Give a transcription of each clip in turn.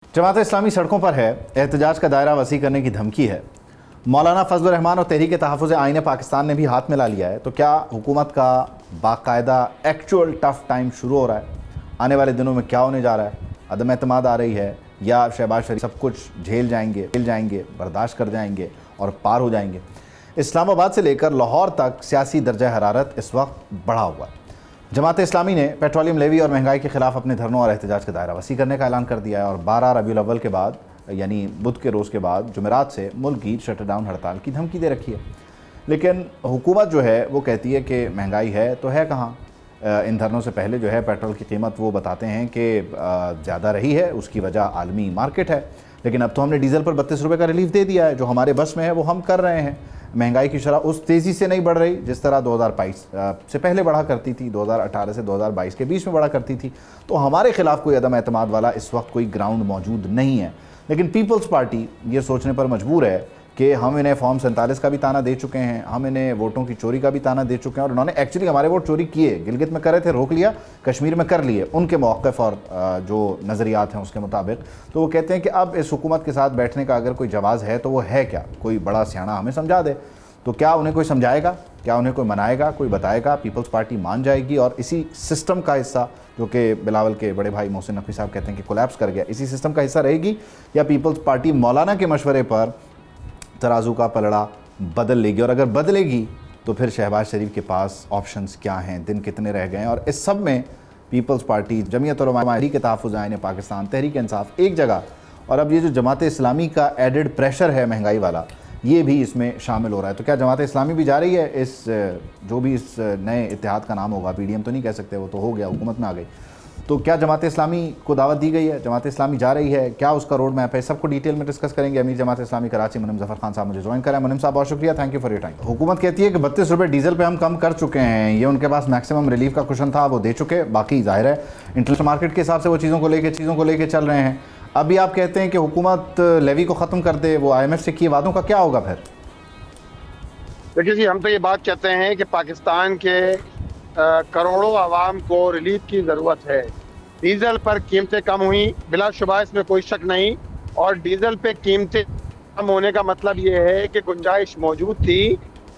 जमात इस्लामी सड़कों पर है, एहतजाज का दायरा वसी करने की धमकी है। मौलाना फजलुर रहमान और तहरीक तहफ़्फ़ुज़ आईन पाकिस्तान ने भी हाथ मिला लिया है। तो क्या हुकूमत का बाकायदा एक्चुअल टफ टाइम शुरू हो रहा है? आने वाले दिनों में क्या होने जा रहा है? अदम एतमाद आ रही है या शहबाज शरीफ सब कुछ झेल जाएंगे, बर्दाश्त कर जाएंगे और पार हो जाएंगे? इस्लामाबाद से लेकर लाहौर तक सियासी दर्जा हरारत इस वक्त बढ़ा हुआ है। जमात इस्लामी ने पेट्रोलियम लेवी और महंगाई के खिलाफ अपने धरनों और एहतजाज का दायरा वसी करने का ऐलान कर दिया है और 12 रबीउल अव्वल के बाद यानी बुध के रोज़ के बाद जुमेरात से मुल्क की शटडाउन हड़ताल की धमकी दे रखी है। लेकिन हुकूमत जो है वो कहती है कि महंगाई है तो है कहाँ। इन धरनों से पहले जो है पेट्रोल की कीमत वो बताते हैं कि ज़्यादा रही है, उसकी वजह आलमी मार्केट है। लेकिन अब तो हमने डीज़ल पर 32 रुपये का रिलीफ दे दिया है। जो हमारे बस में है वो हम कर रहे हैं। महंगाई की शरह उस तेज़ी से नहीं बढ़ रही जिस तरह 2022 से पहले बढ़ा करती थी, 2018 से 2022 के बीच में बढ़ा करती थी। तो हमारे खिलाफ कोई अदम एतमाद वाला इस वक्त कोई ग्राउंड मौजूद नहीं है। लेकिन पीपल्स पार्टी ये सोचने पर मजबूर है कि हम इन्हें फॉर्म 47 का भी ताना दे चुके हैं, हम इन्हें वोटों की चोरी का भी ताना दे चुके हैं और उन्होंने एक्चुअली हमारे वोट चोरी किए। गिलगित में करे थे, रोक लिया, कश्मीर में कर लिए उनके मौक़िफ़ और जो नज़रियात हैं उसके मुताबिक। तो वो कहते हैं कि अब इस हुकूमत के साथ बैठने का अगर कोई जवाज़ है तो वो है क्या? कोई बड़ा सियाना हमें समझा दे। तो क्या उन्हें कोई समझाएगा? क्या उन्हें कोई मनाएगा, कोई बताएगा? पीपल्स पार्टी मान जाएगी और इसी सिस्टम का हिस्सा, जो कि बिलावल के बड़े भाई मोहसिन नकवी साहब कहते हैं कि कोलैप्स कर गया, इसी सिस्टम का हिस्सा रहेगी? या पीपल्स पार्टी मौलाना के मशवरे पर तराजू का पलड़ा बदल लेगी? और अगर बदलेगी तो फिर शहबाज शरीफ के पास ऑप्शंस क्या हैं, दिन कितने रह गए हैं? और इस सब में पीपल्स पार्टी, जमीयत उलमा के तहफ़्फ़ुज़ आईन पाकिस्तान, तहरीक इंसाफ एक जगह, और अब ये जो जमात इस्लामी का एडेड प्रेशर है महंगाई वाला, ये भी इसमें शामिल हो रहा है। तो क्या जमात इस्लामी भी जा रही है इस जो भी इस नए इत्तेहाद का नाम होगा, पीडीएम तो नहीं कह सकते, वो तो हो गया, हुकूमत में आ गई, तो क्या जमात इस्लामी को दावत दी गई है? जमात इस्लामी जा रही है? क्या उसका रोड मैप है? सबको डिटेल में डिस्कस करेंगे। अमीर जमात इस्लामी कराची मुनीम ज़फ़र खान साहब मुझे ज्वाइन करें। मुनीम साहब बहुत शुक्रिया, thank you for your time. हुकूमत कहती है कि 32 रुपये डीजल पे हम कम कर चुके हैं, ये उनके पास मैक्सिमम रिलीफ का कुशन था, वो दे चुके। बाकी जाहिर है इंटरनेशनल मार्केट के हिसाब से वो चीज़ों को लेके चल रहे हैं। अभी आप कहते हैं कि हुकूमत लेवी को ख़त्म कर दे, वो IMF से किए वादों का क्या होगा फिर? देखिए जी, हम तो ये बात कहते हैं कि पाकिस्तान के करोड़ों आवाम को रिलीफ की ज़रूरत है। डीज़ल पर कीमतें कम हुई, बिलाशुबा इसमें कोई शक नहीं, और डीज़ल पे कीमतें कम होने का मतलब ये है कि गुंजाइश मौजूद थी,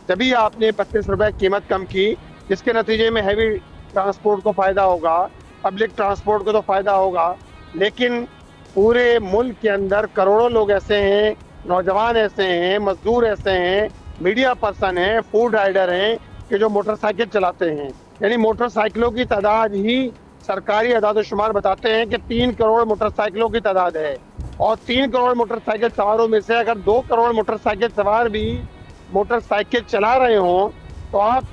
तभी आपने 32 रुपये कीमत कम की, जिसके नतीजे में हैवी ट्रांसपोर्ट को फ़ायदा होगा, पब्लिक ट्रांसपोर्ट को तो फ़ायदा होगा। लेकिन पूरे मुल्क के अंदर करोड़ों लोग ऐसे हैं, नौजवान ऐसे हैं, मजदूर ऐसे हैं, मीडिया पर्सन हैं, फूड राइडर हैं कि जो मोटरसाइकिल चलाते हैं। यानी मोटरसाइकिलों की तादाद ही सरकारी अदाद-ओ-शुमार बताते हैं कि 3 करोड़ मोटरसाइकिलों की तादाद है, और 3 करोड़ मोटरसाइकिल सवारों में से अगर 2 करोड़ मोटरसाइकिल सवार भी मोटरसाइकिल चला रहे हों तो आप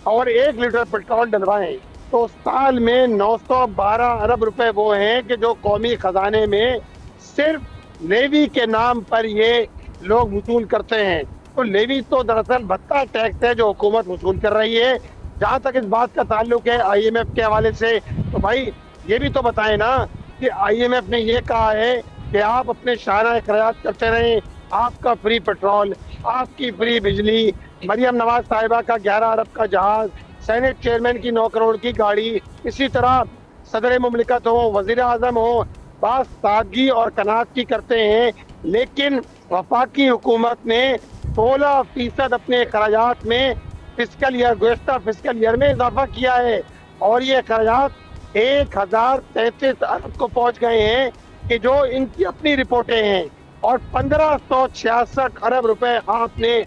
और 1 लीटर पेट्रोल डलवाएं तो साल में 912 अरब रुपए वो हैं कि जो कौमी खजाने में सिर्फ लेवी के नाम पर ये लोग वसूल करते हैं। तो लेवी तो दरअसल भत्ता टैक्स है जो हुकूमत वसूल कर रही है। जहाँ तक इस बात का ताल्लुक है IMF के हवाले से, तो भाई ये भी तो बताएं ना कि IMF ने ये कहा है कि आप अपने शाना अखराजात करते रहें, आपका फ्री पेट्रोल, आपकी फ्री बिजली, मरियम नवाज साहिबा का 11 अरब का जहाज, सेनेट चेयरमैन की 9 करोड़ की गाड़ी, इसी तरह सदर मुमलिकत हो, वजीर आजम हो, बात सादगी और कनात की करते हैं। लेकिन वफाकी हुकूमत ने 16% अपने अखराजात में फिस्कल ईयर, गुज़श्ता फिस्कल ईयर में इजाफा किया है, और ये अखराजात 1033 अरब को पहुंच गए हैं कि जो इनकी अपनी रिपोर्टें हैं, और 1566 अरब रुपए आपने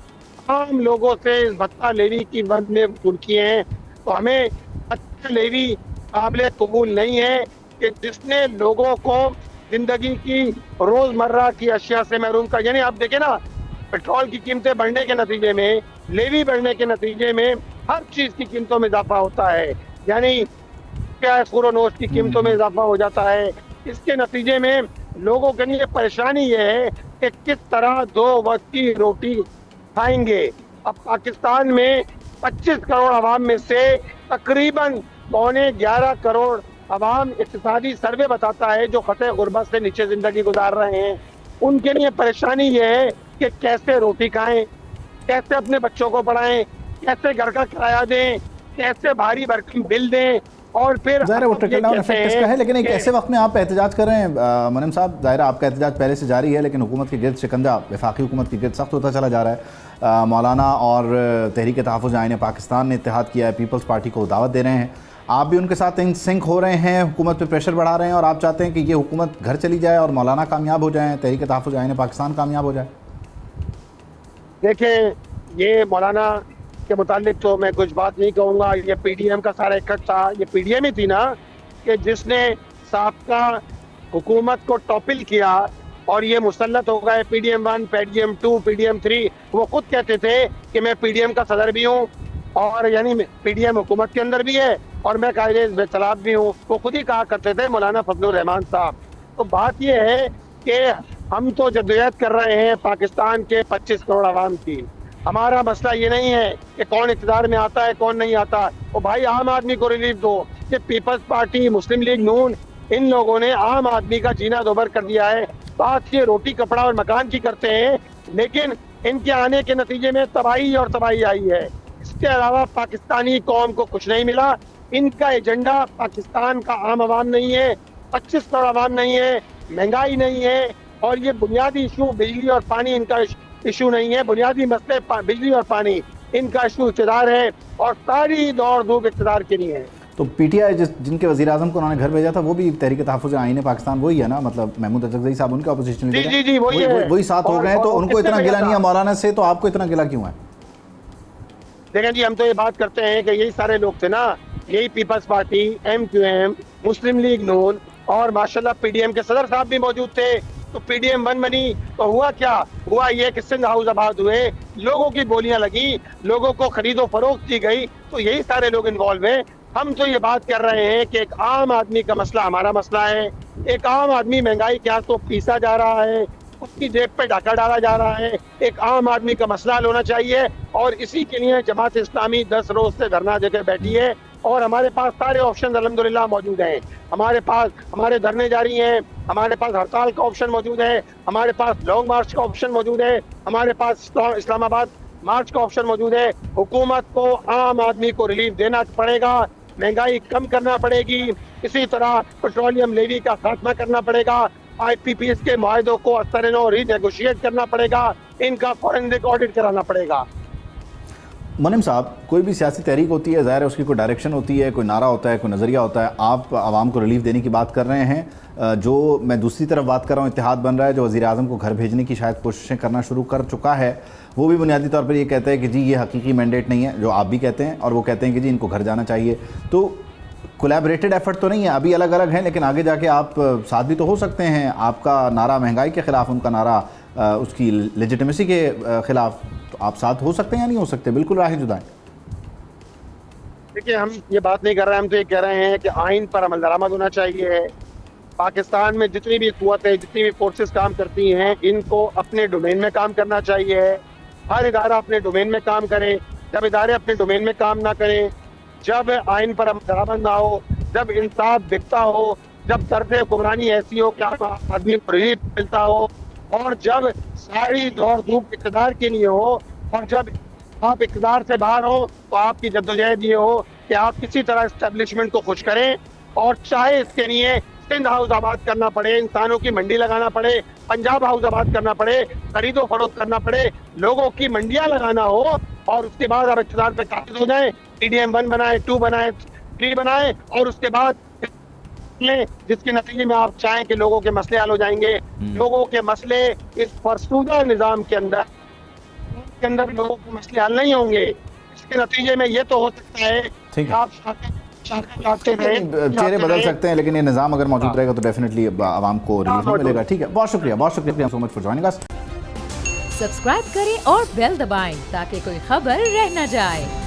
आम लोगों से इस भत्ता लेवी की मद में वसूल किए हैं। तो हमें अच्छा लेवी काबिल कबूल नहीं है कि जिसने लोगों को जिंदगी की रोजमर्रा की अशिया से महरूम कर। यानी आप देखें ना, पेट्रोल की कीमतें बढ़ने के नतीजे में, लेवी बढ़ने के नतीजे में हर चीज की कीमतों में इजाफा होता है। यानी क्या खुरोनोश की कीमतों में इजाफा हो जाता है। इसके नतीजे में लोगों के लिए परेशानी ये है कि किस तरह 2 वक्त की रोटी खाएंगे। अब पाकिस्तान में 25 करोड़ आवाम में से तकरीबन 11.25 करोड़ आवाम, इक्तिसादी सर्वे बताता है, जो खतरे गुर्बत से नीचे जिंदगी गुजार रहे हैं। उनके लिए परेशानी ये है कि कैसे रोटी खाएं, कैसे अपने बच्चों को पढ़ाएं, कैसे घर का किराया दें, कैसे भारी भरकम बिल दें, और फिर ज़ाहिर है वो ट्रिकल डाउन इफेक्ट इसका है, लेकिन एक ऐसे वक्त में आप एहतजाज कर रहे हैं मुनीम साहब, ज़ाहिर है आपका एहतजाज पहले से जारी है, लेकिन हुकूमत के गिर्द शिकंजा वफाकी हुकूमत के गिर्द सख्त होता चला जा रहा है। मौलाना और तहरीक तहफ़्फ़ुज़ आईन पाकिस्तान ने इत्तेहाद किया है, पीपल्स पार्टी को दावत दे रहे हैं, आप भी उनके साथ इन सिंक हो रहे हैं, हुकूमत पे प्रेशर बढ़ा रहे हैं और आप चाहते हैं कि ये हुकूमत घर चली जाए और मौलाना कामयाब हो जाए, तहरीक तहफ़्फ़ुज़ आईन पाकिस्तान कामयाब हो जाए? देखें, ये मौलाना के मुतालिक तो मैं कुछ बात नहीं कहूँगा, ये PDM का सारा इकट्ठ था, ये PDM ही थी ना कि जिसने साबका हुकूमत को टॉपिल किया और ये मुसल्लत हो गए PDM 1, PDM 2, PDM 3। वो खुद कहते थे कि मैं PDM का सदर भी हूँ और यानी PDM हुकूमत के अंदर भी है और मैं कायदे बेतलाब भी हूँ। वो खुद ही कहा करते थे मौलाना फजलुर रहमान साहब। तो बात ये है कि हम तो जद्दोजहद कर रहे हैं पाकिस्तान के 25 करोड़ आवाम की। हमारा मसला ये नहीं है कि कौन इक़्तिदार में आता है कौन नहीं आता। तो भाई आम आदमी को रिलीफ दो। कि पीपल्स पार्टी, मुस्लिम लीग नून, इन लोगों ने आम आदमी का जीना दोबर कर दिया है। बात ये रोटी कपड़ा और मकान की करते हैं, लेकिन इनके आने के नतीजे में तबाही और तबाही आई है। इसके अलावा पाकिस्तानी कौम को कुछ नहीं मिला। इनका एजेंडा पाकिस्तान का आम आवाम नहीं है, 25 करोड़ आवाम नहीं है, महंगाई नहीं है, और ये बुनियादी इशू बिजली और पानी इनका इशू नहीं है। बुनियादी मसले बिजली और पानी, इनका इशू इक़्तिदार है और सारी दौड़ धूप इक़्तिदार के लिए है। तो PTI जिनके वज़ीर आज़म को उन्होंने घर भेजा था वो भी तहरीक तहफ़्फ़ुज़ आईन पाकिस्तान वही है ना, मतलब महमूद अज़हरी साहब उनके अपोजिशन लीडर जी वही साथ हो गए, तो उनको इतना गिला नहीं है मौलाना से, तो आपको इतना गिला क्यों है? देखें जी, हम तो ये बात करते हैं कि यही सारे लोग थे ना, यही पीपल्स पार्टी, MQM, मुस्लिम लीग नून और माशाल्लाह PDM के सदर साहब भी मौजूद थे। तो PDM 1 बनी तो हुआ क्या? हुआ ये कि सिंध हाउस आबाद हुए, लोगों की बोलियां लगी, लोगों को खरीदो फरोख्त की गई, तो यही सारे लोग इन्वॉल्व हैं। हम तो ये बात कर रहे हैं कि एक आम आदमी का मसला हमारा मसला है। एक आम आदमी महंगाई के हाथ तो पीसा जा रहा है, उसकी जेब पे डाका डाला जा रहा है। एक आम आदमी का मसला हल होना चाहिए और इसी के लिए जमात इस्लामी 10 रोज से धरना देकर बैठी है और हमारे पास सारे ऑप्शन अल्हम्दुलिल्लाह मौजूद हैं। हमारे पास हमारे धरने जारी हैं, हमारे पास हड़ताल का ऑप्शन मौजूद है, हमारे पास लॉन्ग मार्च का ऑप्शन मौजूद है, हमारे पास इस्लामाबाद मार्च का ऑप्शन मौजूद है। हुकूमत को आम आदमी को रिलीफ देना पड़ेगा, महंगाई कम करना पड़ेगी, इसी तरह पेट्रोलियम लेवी का खात्मा करना पड़ेगा, IPPS के मुआहदों को असर-ए-नौ रीनेगोशिएट करना पड़ेगा, इनका फॉरेंसिक ऑडिट कराना पड़ेगा। मुनीम साहब, कोई भी सियासी तहरीक होती है, ज़ाहिर है उसकी कोई डायरेक्शन होती है, कोई नारा होता है, कोई नज़रिया होता है। आप आवाम को रिलीफ देने की बात कर रहे हैं, जो मैं दूसरी तरफ बात कर रहा हूँ, इत्तेहाद बन रहा है जो वज़ीर आज़म को घर भेजने की शायद कोशिशें करना शुरू कर चुका है, वो भी बुनियादी तौर पर ये कहता है कि जी ये हकीकी मैंडेट नहीं है, जो आप भी कहते हैं, और वो कहते हैं कि जी इनको घर जाना चाहिए। तो कोलैबोरेटेड एफर्ट तो नहीं है, अभी अलग अलग हैं, लेकिन आगे जाके आप साथ भी तो हो सकते हैं। आपका नारा महंगाई के ख़िलाफ़, उनका नारा उसकी लेजिटिमेसी के ख़िलाफ़, तो आप साथ हो सकते हैं या नहीं हो सकते? बिल्कुल राह जुदाएं। देखिए, हम ये बात नहीं कर रहे हैं, हम तो ये कह रहे हैं कि आइन पर अमल दरामद होना चाहिए। पाकिस्तान में जितनी भी कुव्वतें, जितनी भी फोर्सेस काम करती हैं, इनको अपने डोमेन में काम करना चाहिए। हर इदारा अपने डोमेन में काम करे। जब इदारे अपने डोमेन में काम ना करें, जब आइन पर अमल दरामद ना हो, जब इंसाफ दिखता हो, जब दर्द हुक्मरानी ऐसी हो कि आदमी को रिलीफ मिलता हो, और जब सारी दौड़ धूप इक़्तिदार के लिए हो, और जब आप इक़्तिदार से बाहर हो, तो आपकी जद्दोजहद ये हो कि आप किसी तरह एस्टेब्लिशमेंट को खुश करें, और चाहे इसके लिए सिंध हाउस आबाद करना पड़े, इंसानों की मंडी लगाना पड़े, पंजाब हाउस आबाद करना पड़े, खरीदो फरोख्त करना पड़े, लोगों की मंडियां लगाना हो, और उसके बाद आप इक़्तिदार पे काबिज हो जाएं, PDM 1 बनाए, 2 बनाए, 3 बनाए, और उसके बाद जिसके नतीजे में आप चाहें कि लोगों के मसले हल हो जाएंगे। लोगों के मसले इस फरसूदा निज़ाम के अंदर लोगों के मसले हल नहीं होंगे। इसके नतीजे में ये तो हो सकता है कि आप चेहरे बदल सकते हैं, लेकिन ये निज़ाम अगर मौजूद रहेगा तो डेफिनेटली आवाम को रिलीफ मिलेगा। ठीक है, बहुत शुक्रिया so much for joining us. Subscribe करें और बेल दबाएं ताकि कोई खबर रह न जाए।